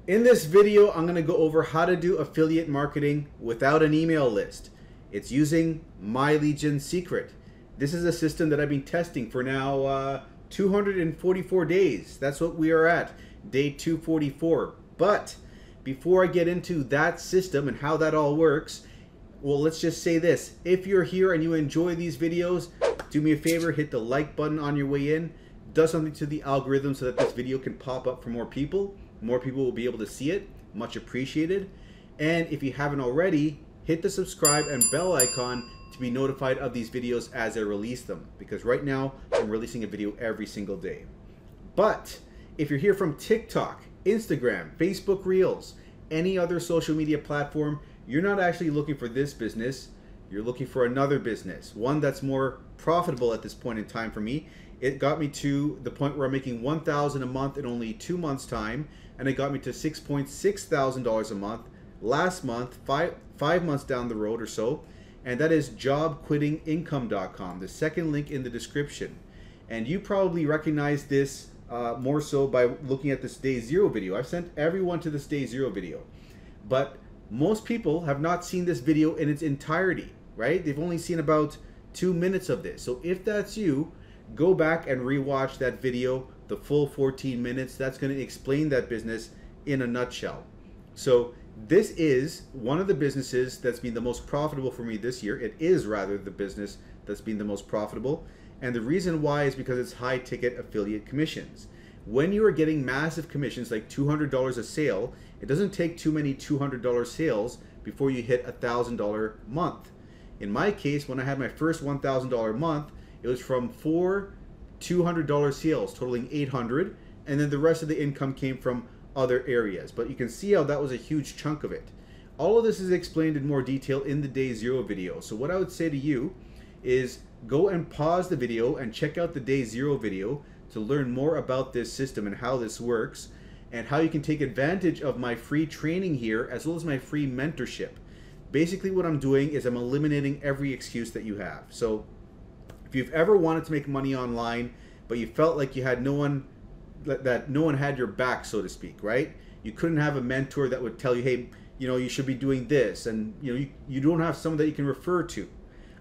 In this video, I'm going to go over how to do affiliate marketing without an email list. It's using MyLegion Secret. This is a system that I've been testing for now 244 days. That's what we are at, day 244. But before I get into that system and how that all works, well, let's just say this. If you're here and you enjoy these videos, do me a favor, hit the like button on your way in. Does something to the algorithm so that this video can pop up for more people. More people will be able to see it. Much appreciated. And if you haven't already, hit the subscribe and bell icon to be notified of these videos as I release them. Because right now, I'm releasing a video every single day. But if you're here from TikTok, Instagram, Facebook Reels, any other social media platform, you're not actually looking for this business. You're looking for another business. One that's more profitable at this point in time for me. It got me to the point where I'm making $1,000 a month in only 2 months' time, and it got me to $6.6 thousand a month last month, five months down the road or so, and that is jobquittingincome.com, the second link in the description. And you probably recognize this more so by looking at this day zero video. I've sent everyone to this day zero video, but most people have not seen this video in its entirety, right? They've only seen about 2 minutes of this. So if that's you, go back and rewatch that video, the full 14 minutes. That's going to explain that business in a nutshell. So this is one of the businesses that's been the most profitable for me this year. It is rather the business that's been the most profitable. And the reason why is because it's high ticket affiliate commissions. When you are getting massive commissions like $200 a sale, it doesn't take too many $200 sales before you hit $1,000 month. In my case, when I had my first $1,000 month, it was from 4 $200 sales totaling 800, and then the rest of the income came from other areas. But you can see how that was a huge chunk of it. All of this is explained in more detail in the day zero video. So what I would say to you is go and pause the video and check out the day zero video to learn more about this system and how this works and how you can take advantage of my free training here as well as my free mentorship. Basically what I'm doing is I'm eliminating every excuse that you have. So if you've ever wanted to make money online, but you felt like you had no one, that no one had your back, so to speak, right? You couldn't have a mentor that would tell you, hey, you know, you should be doing this, and you don't have someone that you can refer to.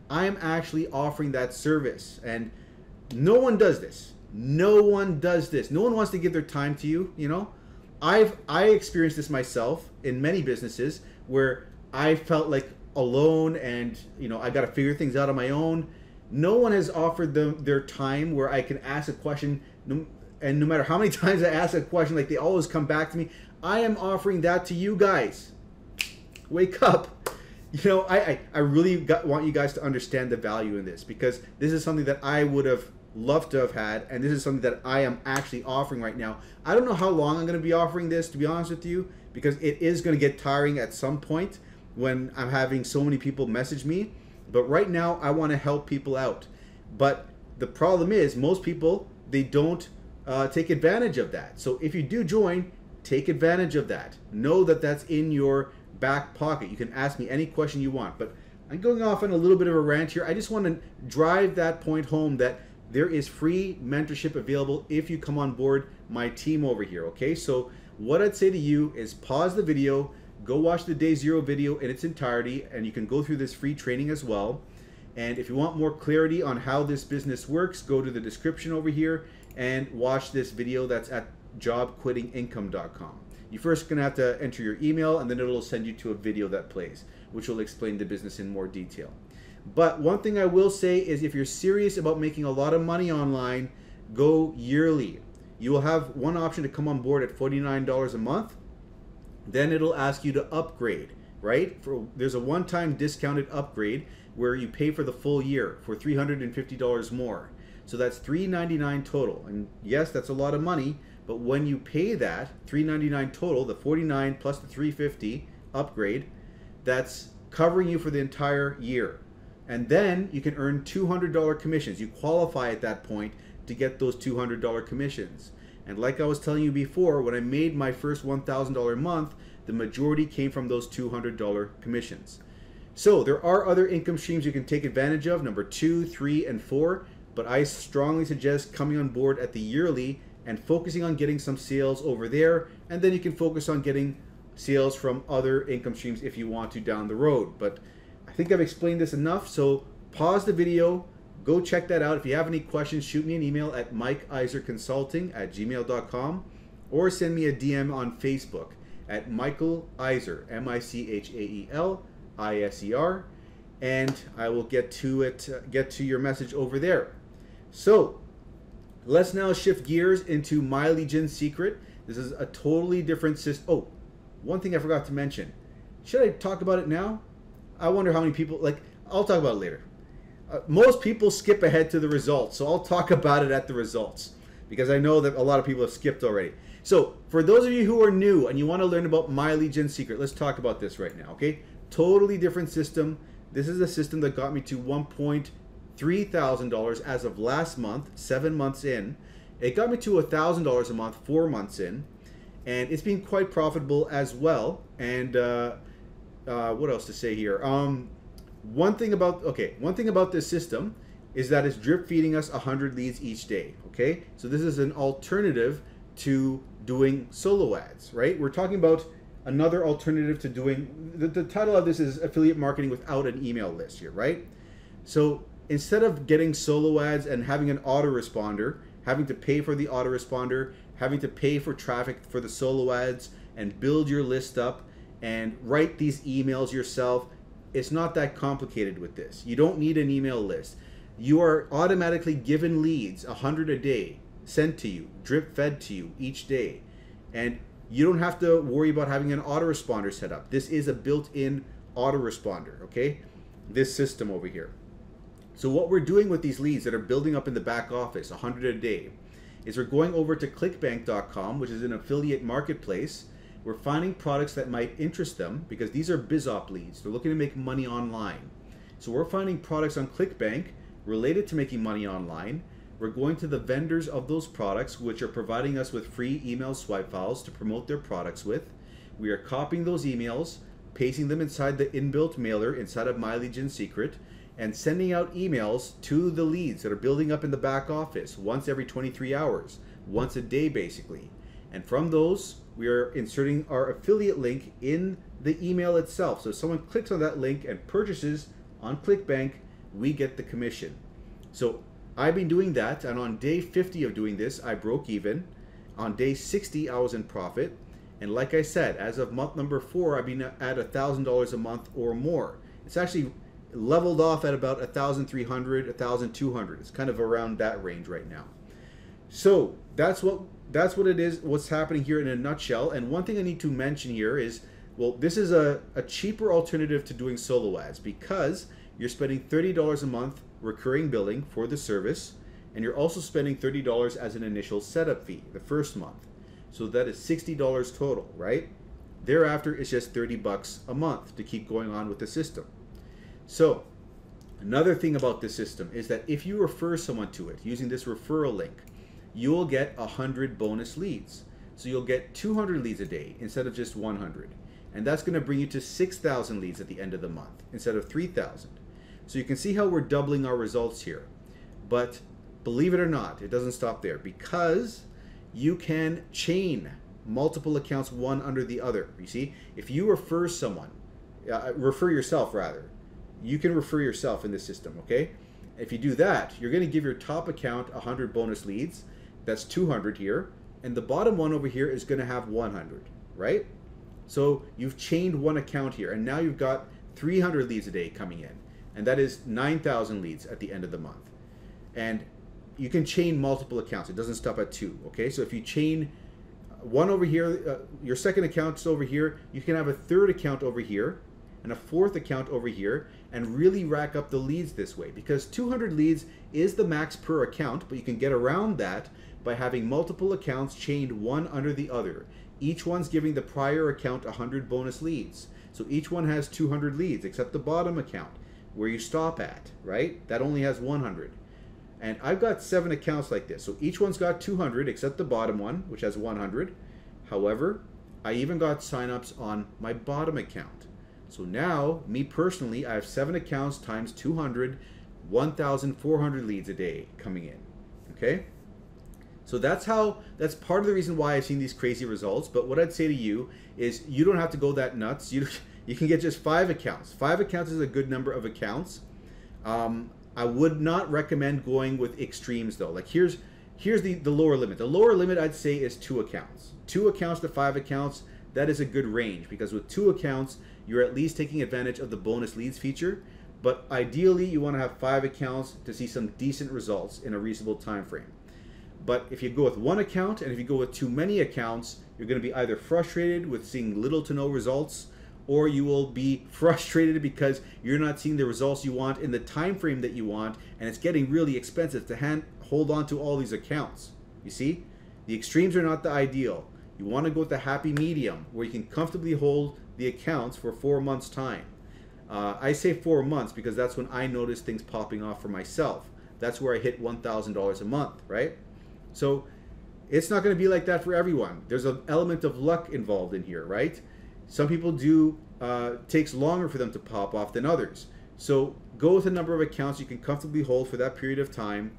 I am actually offering that service, and no one does this. No one does this. No one wants to give their time to you, you know? I experienced this myself in many businesses where I felt like alone and, you know, I got to figure things out on my own. No one has offered them their time where I can ask a question, and no matter how many times I ask a question, like they always come back to me. I am offering that to you guys. Wake up. You know, I really want you guys to understand the value in this, because this is something that I would have loved to have had, and this is something that I am actually offering right now. I don't know how long I'm going to be offering this, to be honest with you, because it is going to get tiring at some point when I'm having so many people message me. But right now, I want to help people out. But the problem is, most people, they don't take advantage of that. So if you do join, take advantage of that. Know that that's in your back pocket. You can ask me any question you want. But I'm going off on a little bit of a rant here. I just want to drive that point home that there is free mentorship available if you come on board my team over here. Okay, so what I'd say to you is pause the video, go watch the day zero video in its entirety, and you can go through this free training as well. And if you want more clarity on how this business works, go to the description over here and watch this video that's at jobquittingincome.com. You're first going to have to enter your email, and then it'll send you to a video that plays, which will explain the business in more detail. But one thing I will say is if you're serious about making a lot of money online, go yearly. You will have one option to come on board at $49 a month. Then it'll ask you to upgrade, right? There's a one-time discounted upgrade where you pay for the full year for $350 more. So that's $399 total. And yes, that's a lot of money, but when you pay that $399 total, the $49 plus the $350 upgrade, that's covering you for the entire year. And then you can earn $200 commissions. You qualify at that point to get those $200 commissions. And like I was telling you before, when I made my first $1,000 month, the majority came from those $200 commissions. So there are other income streams you can take advantage of, number 2, 3, and 4, but I strongly suggest coming on board at the yearly and focusing on getting some sales over there, and then you can focus on getting sales from other income streams if you want to down the road. But I think I've explained this enough, so pause the video, go check that out. If you have any questions, shoot me an email at mikeiserconsulting@gmail.com or send me a DM on Facebook at Michael Iser, Michael-Iser, and I will get to your message over there. So let's now shift gears into My Legion Secret. This is a totally different system. Oh, one thing I forgot to mention. Should I talk about it now? I wonder how many people, I'll talk about it later. Most people skip ahead to the results, so I'll talk about it at the results because I know that a lot of people have skipped already. So for those of you who are new and you want to learn about My Legion Secret, let's talk about this right now, okay? Totally different system. This is a system that got me to $1.3 thousand as of last month, 7 months in. It got me to $1,000 a month, 4 months in, and it's been quite profitable as well. And what else to say here? One thing about this system is that it's drip feeding us 100 leads each day. Okay, so this is an alternative to doing solo ads, right? We're talking about another alternative to doing, the title of this is affiliate marketing without an email list here, right? So instead of getting solo ads and having an autoresponder, having to pay for the autoresponder, having to pay for traffic for the solo ads and build your list up and write these emails yourself, it's not that complicated with this. You don't need an email list. You are automatically given leads, 100 a day, sent to you, drip fed to you each day. And you don't have to worry about having an autoresponder set up. This is a built-in autoresponder, okay? This system over here. So what we're doing with these leads that are building up in the back office, 100 a day, is we're going over to clickbank.com, which is an affiliate marketplace. We're finding products that might interest them because these are BizOp leads. They're looking to make money online. So we're finding products on ClickBank related to making money online. We're going to the vendors of those products, which are providing us with free email swipe files to promote their products with. We are copying those emails, pasting them inside the inbuilt mailer inside of My Legion Secret, and sending out emails to the leads that are building up in the back office once every 23 hours, once a day basically. And from those, we are inserting our affiliate link in the email itself. So if someone clicks on that link and purchases on ClickBank, we get the commission. So I've been doing that, and on day 50 of doing this, I broke even. On day 60, I was in profit. And like I said, as of month number 4, I've been at $1,000 a month or more. It's actually leveled off at about 1,300, 1,200. It's kind of around that range right now. So that's what it is, what's happening here in a nutshell. And one thing I need to mention here is, well, this is a cheaper alternative to doing solo ads because you're spending $30 a month recurring billing for the service, and you're also spending $30 as an initial setup fee the first month. So that is $60 total, right? Thereafter, it's just $30 a month to keep going on with the system. So another thing about this system is that if you refer someone to it using this referral link, you will get 100 bonus leads. So you'll get 200 leads a day instead of just 100. And that's going to bring you to 6,000 leads at the end of the month instead of 3,000. So you can see how we're doubling our results here. But believe it or not, it doesn't stop there because you can chain multiple accounts one under the other. You see, if you refer someone, refer yourself rather, you can refer yourself in this system, okay? If you do that, you're going to give your top account 100 bonus leads. That's 200 here. And the bottom one over here is going to have 100, right? So you've chained one account here, and now you've got 300 leads a day coming in. And that is 9,000 leads at the end of the month. And you can chain multiple accounts. It doesn't stop at 2, okay? So if you chain one over here, your second account's over here, you can have a third account over here and a fourth account over here and really rack up the leads this way, because 200 leads is the max per account, but you can get around that by having multiple accounts chained one under the other. Each one's giving the prior account 100 bonus leads. So each one has 200 leads except the bottom account where you stop at, right? That only has 100. And I've got 7 accounts like this. So each one's got 200 except the bottom one, which has 100. However, I even got signups on my bottom account. So now, me personally, I have 7 accounts times 200, 1,400 leads a day coming in, okay? So that's part of the reason why I've seen these crazy results. But what I'd say to you is you don't have to go that nuts. You can get just 5 accounts. 5 accounts is a good number of accounts. I would not recommend going with extremes though. Like here's the lower limit. The lower limit I'd say is 2 accounts. 2 accounts to 5 accounts, that is a good range, because with 2 accounts, you're at least taking advantage of the bonus leads feature. But ideally, you want to have 5 accounts to see some decent results in a reasonable time frame. But if you go with 1 account, and if you go with too many accounts, you're going to be either frustrated with seeing little to no results, or you will be frustrated because you're not seeing the results you want in the time frame that you want, and it's getting really expensive to hold on to all these accounts. You see? The extremes are not the ideal. You want to go with the happy medium, where you can comfortably hold the accounts for 4 months' time. I say 4 months because that's when I notice things popping off for myself. That's where I hit $1,000 a month, right? So it's not going to be like that for everyone. There's an element of luck involved in here, right? Some people takes longer for them to pop off than others. So go with a number of accounts you can comfortably hold for that period of time,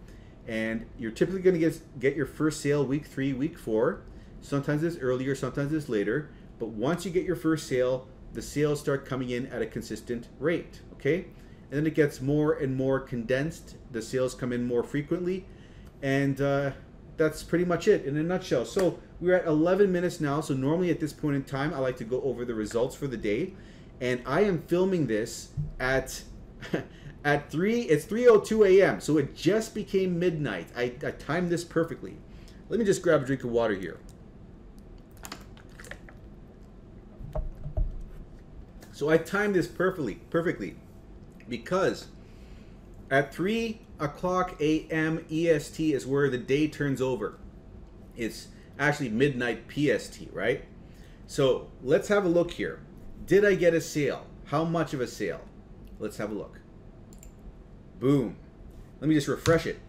and you're typically going to get your first sale week 3, week 4. Sometimes it's earlier, sometimes it's later. But once you get your first sale, the sales start coming in at a consistent rate, okay? And then it gets more and more condensed. The sales come in more frequently, and that's pretty much it in a nutshell. So we're at 11 minutes now. So normally at this point in time, I like to go over the results for the day, and I am filming this at it's 3:02 a.m. So it just became midnight. I timed this perfectly. Let me just grab a drink of water here. So I timed this perfectly, because at 3 o'clock a.m. EST is where the day turns over. It's actually midnight PST, right? So let's have a look here. Did I get a sale? How much of a sale? Let's have a look. Boom. Let me just refresh it.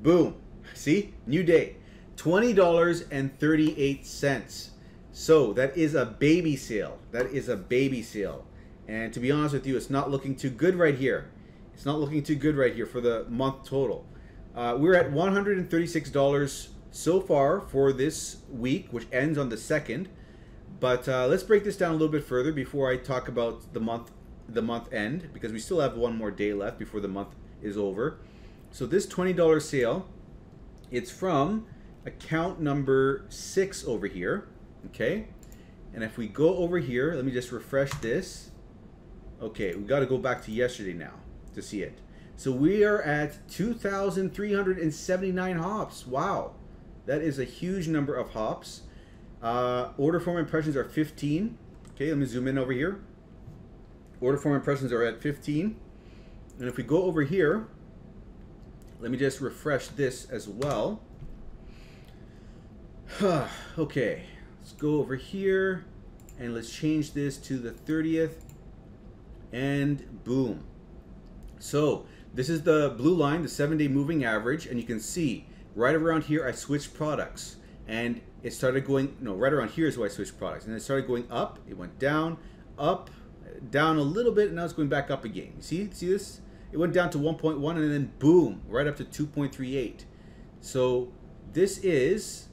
Boom. See? New day. $20.38. So that is a baby sale. That is a baby sale. And to be honest with you, it's not looking too good right here. It's not looking too good right here for the month total. We're at $136 so far for this week, which ends on the 2nd. But let's break this down a little bit further before I talk about the month end, because we still have one more day left before the month is over. So this $20 sale, it's from account number 6 over here. Okay, and if we go over here, let me just refresh this. Okay, we got to go back to yesterday now to see it. So we are at 2,379 hops. Wow, that is a huge number of hops. Order form impressions are 15. Okay, let me zoom in over here. Order form impressions are at 15. And if we go over here, let me just refresh this as well. Okay. Let's go over here and let's change this to the 30th, and boom. So this is the blue line, the 7-day moving average, and you can see right around here I switched products, and it started going, no, right around here is where I switched products, and it started going up, it went down, up, down a little bit, and now it's going back up again. You see this? It went down to 1.1 and then boom, right up to 2.38. So this is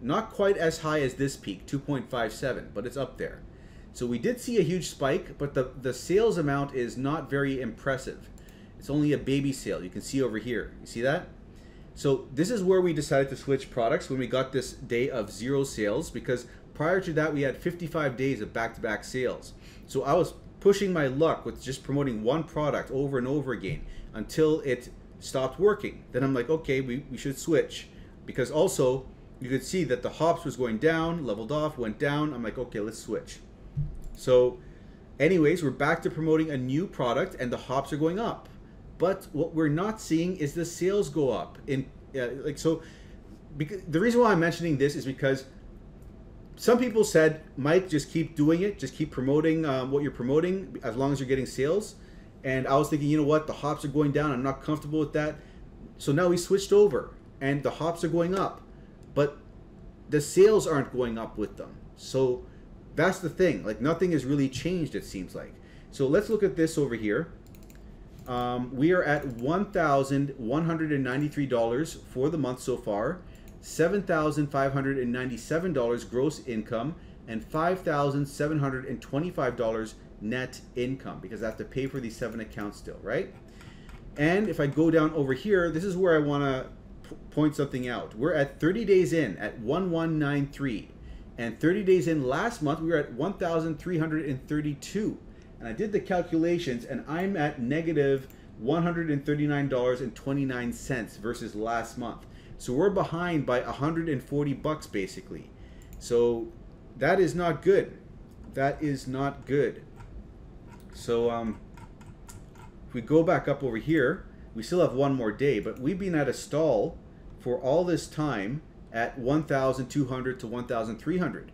not quite as high as this peak, 2.57, but it's up there. So we did see a huge spike, but the sales amount is not very impressive. It's only a baby sale. You can see over here. You see that? So this is where we decided to switch products when we got this day of 0 sales, because prior to that we had 55 days of back-to-back sales. So I was pushing my luck with just promoting one product over and over again until it stopped working. Then I'm like, okay, we should switch, because also you could see that the hops was going down, leveled off, went down. I'm like, okay, let's switch. So anyways, we're back to promoting a new product and the hops are going up. But what we're not seeing is the sales go up. The reason why I'm mentioning this is because some people said, Mike, just keep doing it. Just keep promoting what you're promoting as long as you're getting sales. And I was thinking, you know what? The hops are going down. I'm not comfortable with that. So now we switched over and the hops are going up. But the sales aren't going up with them. So that's the thing. Like, nothing has really changed, it seems like. So let's look at this over here. We are at $1,193 for the month so far, $7,597 gross income, and $5,725 net income, because I have to pay for these 7 accounts still, right? And if I go down over here, this is where I want to point something out. We're at 30 days in at 1193, and 30 days in last month we were at 1,332. And I did the calculations, and I'm at negative $139.29 versus last month. So we're behind by 140 bucks basically. So that is not good. That is not good. So if we go back up over here, we still have one more day, but we've been at a stall for all this time at 1,200 to 1,300.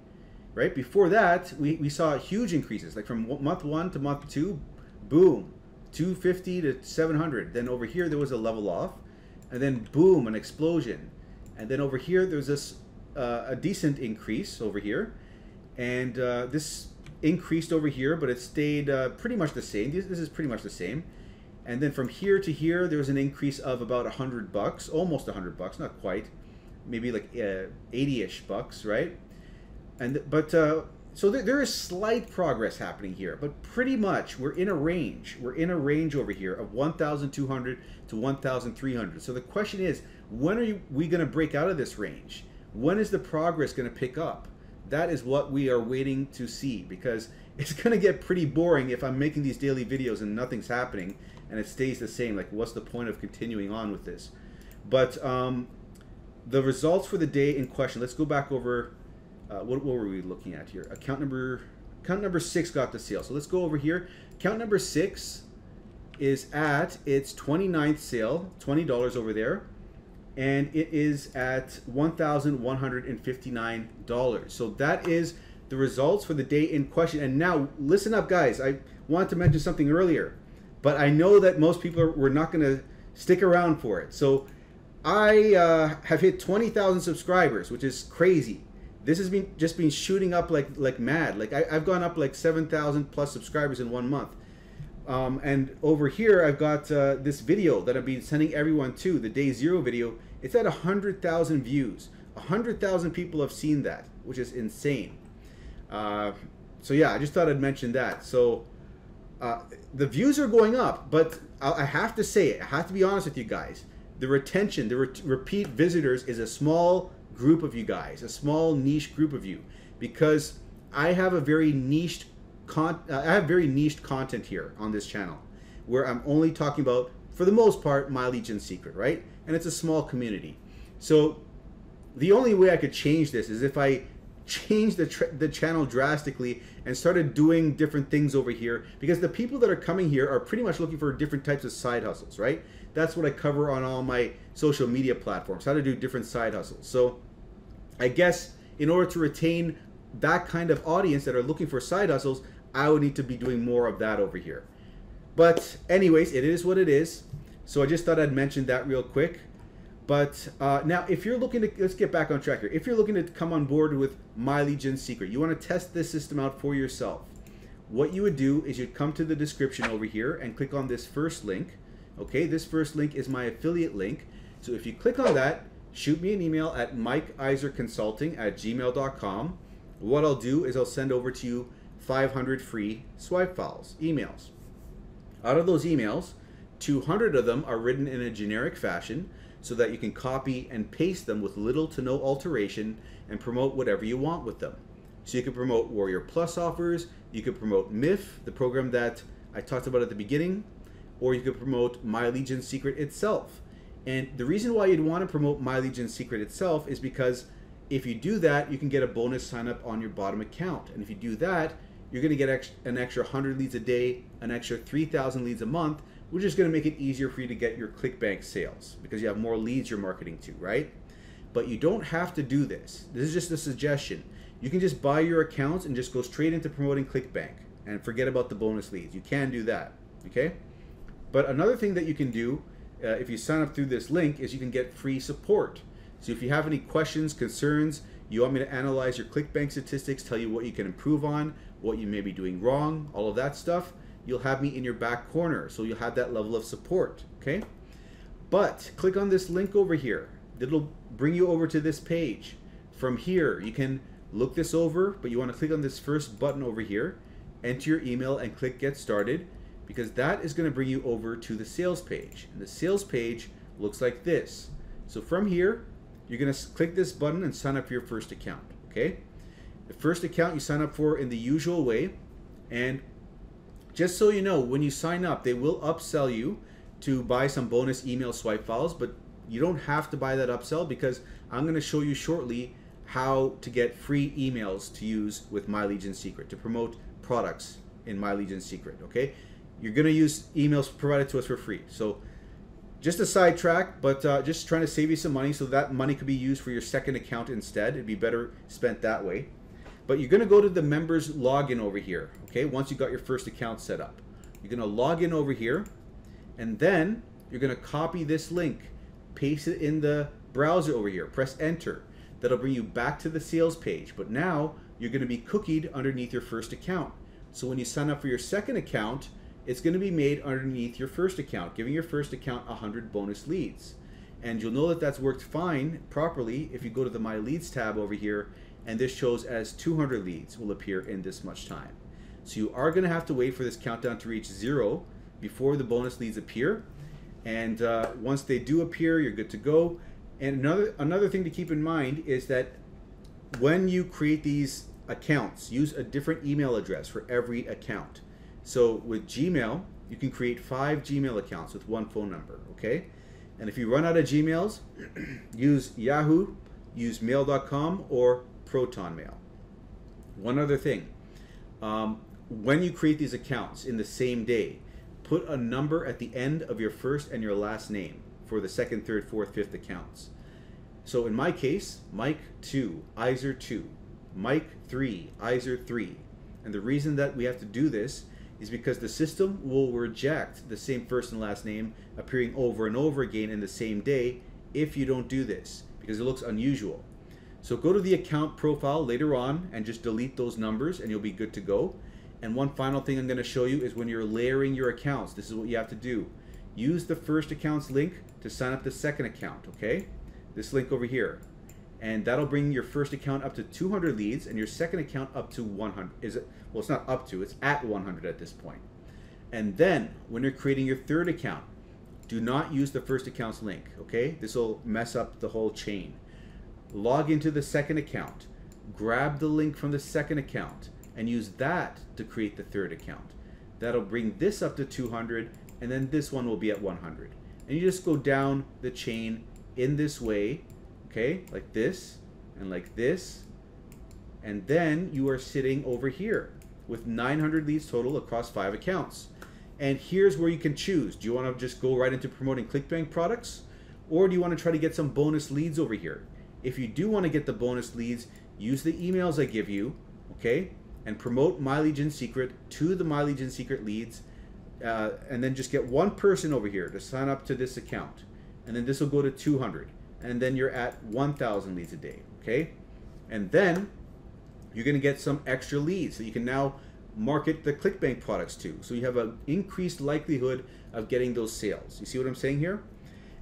Right before that, we saw huge increases, like from month 1 to month 2, boom, 250 to 700. Then over here there was a level off, and then boom, an explosion. And then over here there's this a decent increase over here, and this increased over here, but it stayed pretty much the same. This is pretty much the same. And then from here to here there was an increase of about 100 bucks, almost 100 bucks, not quite, maybe like 80-ish bucks, right? And so there is slight progress happening here, but pretty much we're in a range. We're in a range over here of 1,200 to 1,300. So the question is, when are we going to break out of this range? When is the progress going to pick up? That is what we are waiting to see, because it's going to get pretty boring if I'm making these daily videos and nothing's happening and it stays the same. Like, what's the point of continuing on with this? But the results for the day in question, let's go back over. What were we looking at here? Account number 6 got the sale. So let's go over here. Account number 6 is at its 29th sale, $20 over there, and it is at $1,159. So that is the results for the day in question. And now listen up, guys. I wanted to mention something earlier, but I know that most people were not going to stick around for it. So I have hit 20,000 subscribers, which is crazy. This has just been shooting up like mad. Like I've gone up like 7,000 plus subscribers in 1 month. And over here I've got this video that I've been sending everyone to, the day 0 video. It's at 100,000 views. 100,000 people have seen that, which is insane. So yeah, I just thought I'd mention that. So the views are going up, but I have to say it. I have to be honest with you guys. The retention, the repeat visitors is a small group of you guys, a small niche group of you, because I have a very niched content here on this channel, where I'm only talking about, for the most part, My Legion Secret, right? And it's a small community. So the only way I could change this is if I changed the channel drastically and started doing different things over here, because the people that are coming here are pretty much looking for different types of side hustles, right? That's what I cover on all my social media platforms, how to do different side hustles. So I guess in order to retain that kind of audience that are looking for side hustles, I would need to be doing more of that over here. But anyways, it is what it is. So I just thought I'd mention that real quick. But now, if you're looking to, let's get back on track here. If you're looking to come on board with My Legion Secret, you want to test this system out for yourself. What you would do is you'd come to the description over here and click on this first link. Okay, this first link is my affiliate link. So if you click on that, shoot me an email at mikeiserconsulting@gmail.com. What I'll do is I'll send over to you 500 free swipe files, emails. Out of those emails, 200 of them are written in a generic fashion so that you can copy and paste them with little to no alteration and promote whatever you want with them. So you can promote Warrior Plus offers, you could promote MIF, the program that I talked about at the beginning, or you could promote My Legion Secret itself. And the reason why you'd want to promote My Legion Secret itself is because if you do that, you can get a bonus sign up on your bottom account. And if you do that, you're going to get an extra 100 leads a day, an extra 3,000 leads a month, which is going to make it easier for you to get your ClickBank sales because you have more leads you're marketing to, right? But you don't have to do this. This is just a suggestion. You can just buy your accounts and just go straight into promoting ClickBank and forget about the bonus leads. You can do that, okay? But another thing that you can do if you sign up through this link is you can get free support. So if you have any questions, concerns, you want me to analyze your ClickBank statistics, tell you what you can improve on, what you may be doing wrong, all of that stuff, you'll have me in your back corner, so you'll have that level of support, okay? But click on this link over here. It'll bring you over to this page. From here, you can look this over, but you want to click on this first button over here, enter your email and click Get Started, because that is going to bring you over to the sales page. And the sales page looks like this. So from here, you're going to click this button and sign up for your first account, okay? The first account you sign up for in the usual way, and just so you know, when you sign up, they will upsell you to buy some bonus email swipe files, but you don't have to buy that upsell, because I'm going to show you shortly how to get free emails to use with My Legion Secret to promote products in My Legion Secret, okay? You're going to use emails provided to us for free. So just a sidetrack, but just trying to save you some money, so that money could be used for your second account instead. It'd be better spent that way. But you're going to go to the members login over here, okay? Once you got your first account set up, you're going to log in over here, and then you're going to copy this link, paste it in the browser over here, press enter. That'll bring you back to the sales page, but now you're going to be cookied underneath your first account. So when you sign up for your second account, it's going to be made underneath your first account, giving your first account 100 bonus leads. And you'll know that that's worked fine properly if you go to the My Leads tab over here, and this shows as 200 leads will appear in this much time. So you are going to have to wait for this countdown to reach 0 before the bonus leads appear. And once they do appear, you're good to go. And another thing to keep in mind is that when you create these accounts, use a different email address for every account. So with Gmail, you can create 5 Gmail accounts with 1 phone number, okay? And if you run out of Gmails, use Yahoo, use mail.com, or Proton Mail. One other thing, when you create these accounts in the same day, put a number at the end of your first and your last name for the second, third, fourth, fifth accounts. So in my case, Mike 2, Iser 2, Mike 3, Iser 3. And the reason that we have to do this is because the system will reject the same first and last name appearing over and over again in the same day if you don't do this, because it looks unusual. So go to the account profile later on and just delete those numbers and you'll be good to go. And one final thing I'm going to show you is when you're layering your accounts, this is what you have to do. Use the first account's link to sign up the second account, okay? This link over here. And that'll bring your first account up to 200 leads and your second account up to 100. Well, it's not up to, it's at 100 at this point. And then when you're creating your third account, do not use the first account's link, okay? This will mess up the whole chain. Log into the second account, grab the link from the second account, and use that to create the third account. That'll bring this up to 200, and then this one will be at 100. And you just go down the chain in this way, okay, like this, and like this, and then you are sitting over here with 900 leads total across 5 accounts. And here's where you can choose. Do you want to just go right into promoting ClickBank products, or do you want to try to get some bonus leads over here? If you do want to get the bonus leads, use the emails I give you, okay, and promote My Legion Secret to the My Legion Secret leads, and then just get one person over here to sign up to this account, and then this will go to 200, and then you're at 1,000 leads a day, okay? And then you're going to get some extra leads that you can now market the ClickBank products to, so you have an increased likelihood of getting those sales. You see what I'm saying here?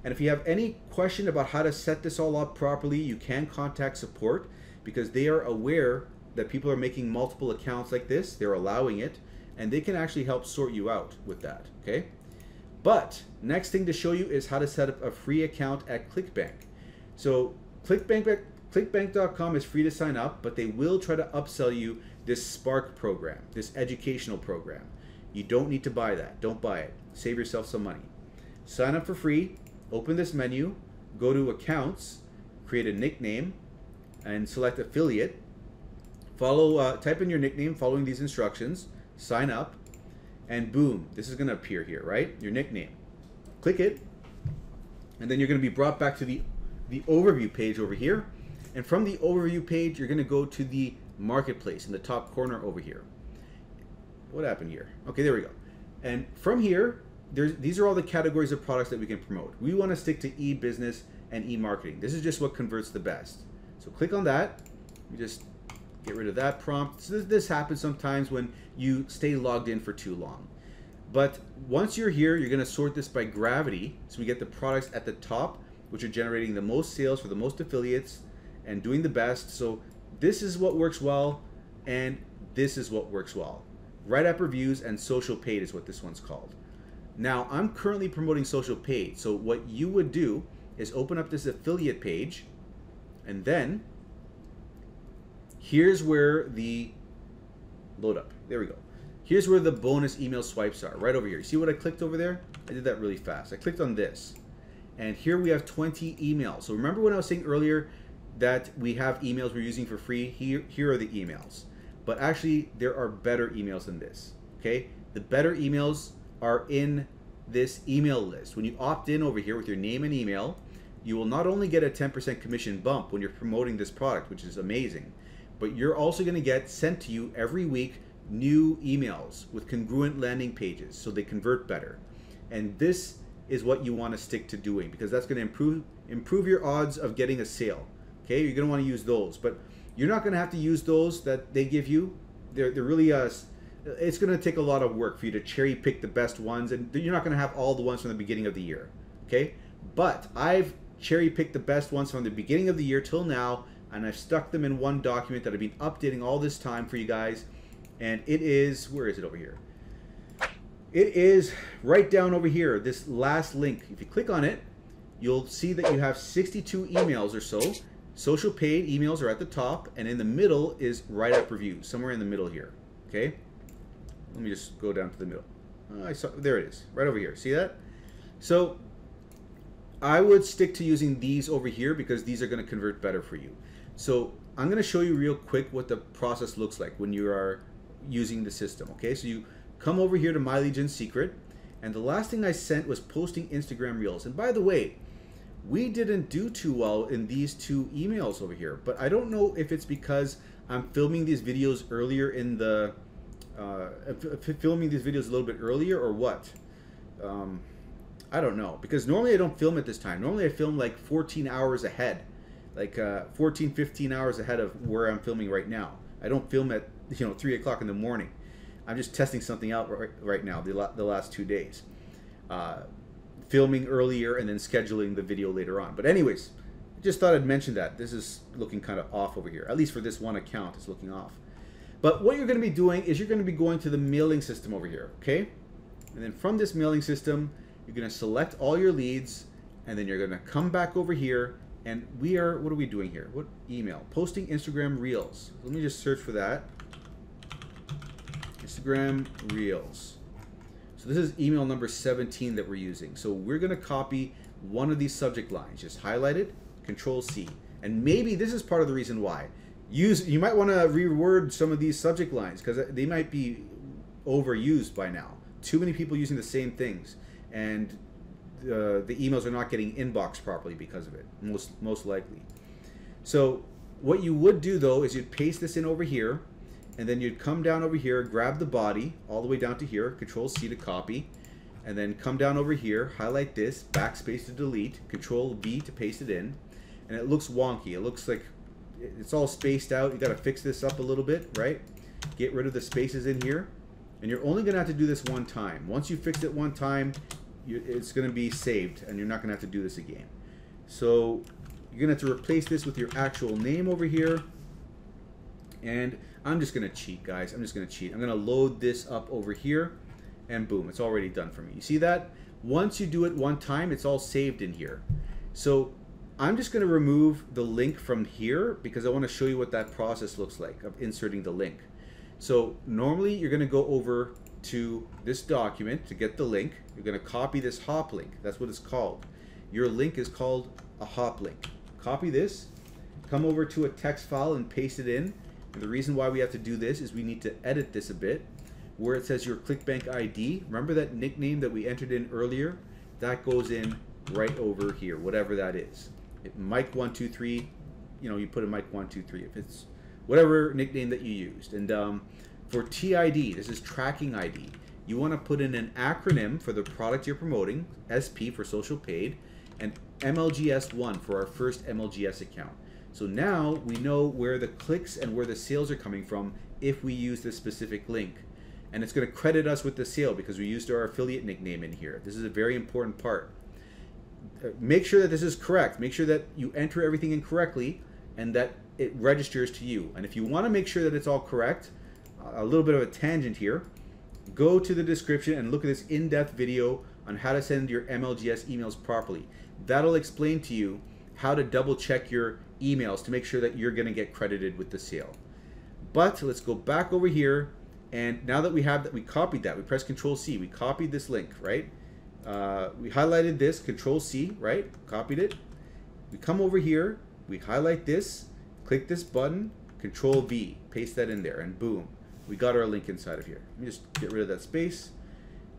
And if you have any question about how to set this all up properly, you can contact support, because they are aware that people are making multiple accounts like this. They're allowing it, and they can actually help sort you out with that, okay? But next thing to show you is how to set up a free account at ClickBank. So clickbank.com is free to sign up, but they will try to upsell you this Spark program, this educational program. You don't need to buy that. Don't buy it. Save yourself some money. Sign up for free. Open this menu, go to accounts, create a nickname, and select affiliate. Type in your nickname following these instructions, sign up, and boom, this is going to appear here, right? Your nickname. Click it, and then you're going to be brought back to the overview page over here. And from the overview page, you're going to go to the marketplace in the top corner over here. What happened here? Okay, there we go. And from here, these are all the categories of products that we can promote. We want to stick to e-business and e-marketing. This is just what converts the best. So click on that. You just get rid of that prompt. So this happens sometimes when you stay logged in for too long. But once you're here, you're going to sort this by gravity. So we get the products at the top, which are generating the most sales for the most affiliates and doing the best. So this is what works well, and this is what works well. Write-up reviews and social paid is what this one's called. Now, I'm currently promoting social paid. So what you would do is open up this affiliate page, and then here's where the load up. There we go. Here's where the bonus email swipes are, right over here. You see what I clicked over there? I did that really fast. I clicked on this, and here we have 20 emails. So remember when I was saying earlier that we have emails we're using for free? Here are the emails. But actually, there are better emails than this, okay? The better emails are in this email list. When you opt in over here with your name and email, you will not only get a 10% commission bump when you're promoting this product, which is amazing, but you're also going to get sent to you every week new emails with congruent landing pages so they convert better. And this is what you want to stick to doing, because that's going to improve your odds of getting a sale. Okay, you're going to want to use those, but you're not going to have to use those that they give you. They're really it's going to take a lot of work for you to cherry pick the best ones, and you're not going to have all the ones from the beginning of the year. Okay, but I've cherry picked the best ones from the beginning of the year till now, and I've stuck them in one document that I've been updating all this time for you guys. And it is, where is it over here? It is right down over here, this last link. If you click on it, you'll see that you have 62 emails or so. Social paid emails are at the top, and in the middle is write-up reviews, somewhere in the middle here. Okay? Let me just go down to the middle. There it is, right over here. See that? So I would stick to using these over here because these are going to convert better for you. So I'm going to show you real quick what the process looks like when you are using the system. Okay, so you come over here to My Legion Secret, and the last thing I sent was posting Instagram Reels. And by the way, we didn't do too well in these two emails over here, but I don't know if it's because I'm filming these videos earlier in the filming these videos a little bit earlier or what. I don't know, because normally I don't film at this time. Normally I film like 14 hours ahead, like 15 hours ahead of where I'm filming right now. I don't film at 3 o'clock in the morning. I'm just testing something out right now, the last 2 days. Filming earlier and then scheduling the video later on. But anyways, just thought I'd mention that. This is looking kind of off over here. At least for this one account, it's looking off. But what you're going to be doing is you're going to be going to the mailing system over here, okay? And then from this mailing system, you're going to select all your leads, and then you're going to come back over here, and what are we doing here? What email? Posting Instagram Reels. Let me just search for that. Instagram Reels. So this is email number 17 that we're using. So we're going to copy one of these subject lines. Just highlight it, Control C. And maybe this is part of the reason why. You might want to reword some of these subject lines because they might be overused by now. Too many people using the same things, and the emails are not getting inboxed properly because of it, most likely. So what you would do though is you'd paste this in over here, and then you'd come down over here, grab the body all the way down to here, Control C to copy, and then come down over here, highlight this, backspace to delete, Control V to paste it in, and it looks wonky. It looks like it's all spaced out. You got to fix this up a little bit, right? Get rid of the spaces in here, and you're only gonna have to do this one time. Once you fix it one time, it's gonna be saved, and you're not gonna have to do this again. So you're gonna have to replace this with your actual name over here, and I'm just gonna cheat, guys. I'm just gonna cheat. I'm gonna load this up over here, and boom, it's already done for me. You see that? Once you do it one time, it's all saved in here. So I'm just gonna remove the link from here because I wanna show you what that process looks like of inserting the link. So normally you're gonna go over to this document to get the link. You're gonna copy this hop link. That's what it's called. Your link is called a hop link. Copy this, come over to a text file and paste it in. And the reason why we have to do this is we need to edit this a bit. Where it says your ClickBank ID, remember that nickname that we entered in earlier? That goes in right over here, whatever that is. Mike123, you put in Mike123 if it's whatever nickname that you used. And for TID, this is tracking ID. You want to put in an acronym for the product you're promoting, SP for social paid, and MLGS1 for our first MLGS account. So now we know where the clicks and where the sales are coming from if we use this specific link. and it's going to credit us with the sale because we used our affiliate nickname in here. This is a very important part. Make sure that this is correct. Make sure that you enter everything in correctly and that it registers to you. And if you want to make sure that it's all correct, a little bit of a tangent here, go to the description and look at this in-depth video on how to send your MLGS emails properly. That'll explain to you how to double check your emails to make sure that you're going to get credited with the sale. But let's go back over here, and now that we have that, we copied that, we press Control C, we copied this link, right? We highlighted this, Control C, right? Copied it. We come over here, we highlight this, click this button, Control V, paste that in there, and boom, we got our link inside of here. Let me just get rid of that space,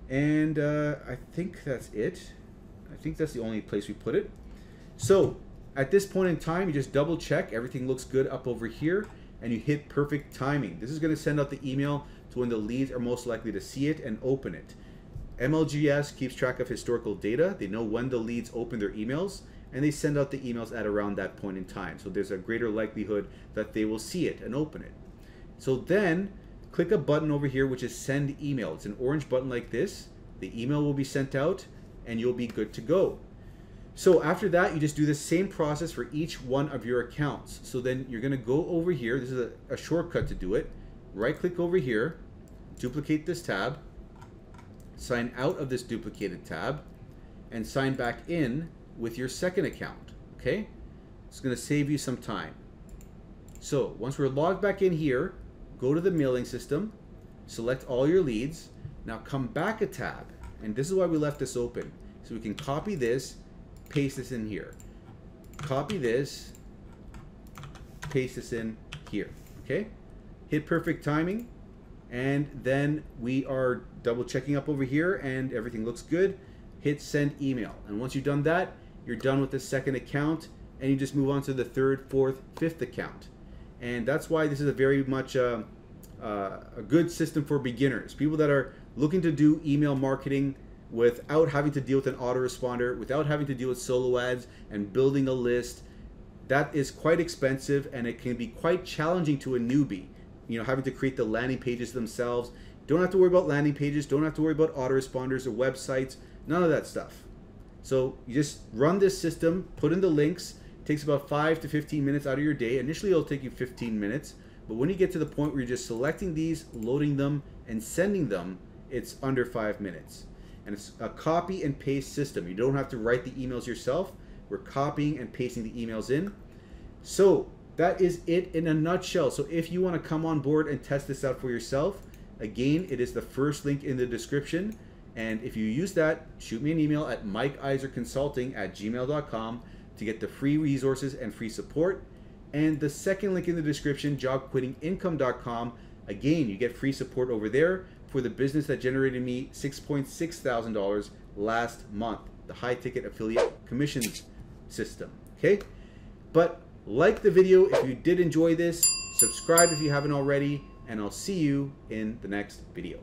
and I think that's it. I think that's the only place we put it. So at this point in time, you just double check everything looks good up over here, and you hit perfect timing. This is going to send out the email to when the leads are most likely to see it and open it. MLGS keeps track of historical data. They know when the leads open their emails, and they send out the emails at around that point in time. So there's a greater likelihood that they will see it and open it. So then click a button over here which is send email. It's an orange button like this. The email will be sent out and you'll be good to go. So after that, you just do the same process for each one of your accounts. So then you're going to go over here. This is a shortcut to do it. Right click over here, duplicate this tab, sign out of this duplicated tab, and sign back in with your second account. Okay, it's going to save you some time. So once we're logged back in here, go to the mailing system, select all your leads. Now come back a tab, and this is why we left this open, so we can copy this, paste this in here, copy this, paste this in here. Okay, hit perfect timing, and then we are double checking up over here and everything looks good. Hit send email, and once you've done that, you're done with the second account, and you just move on to the third, fourth, fifth account. And that's why this is a very much a good system for beginners, people that are looking to do email marketing without having to deal with an autoresponder, without having to deal with solo ads and building a list. That is quite expensive, and it can be quite challenging to a newbie, you know, having to create the landing pages themselves. Don't have to worry about landing pages, don't have to worry about autoresponders or websites, none of that stuff. So you just run this system, put in the links. It takes about 5 to 15 minutes out of your day. Initially it'll take you 15 minutes, but when you get to the point where you're just selecting these, loading them, and sending them, it's under 5 minutes. And it's a copy and paste system. You don't have to write the emails yourself. We're copying and pasting the emails in. So that is it in a nutshell. So if you want to come on board and test this out for yourself, again, it is the first link in the description. And if you use that, shoot me an email at mikeiserconsulting@gmail.com to get the free resources and free support. And the second link in the description, jobquittingincome.com. Again, you get free support over there for the business that generated me $6.6 thousand last month, the high ticket affiliate commissions system. Okay, but like the video if you did enjoy this, subscribe if you haven't already, and I'll see you in the next video.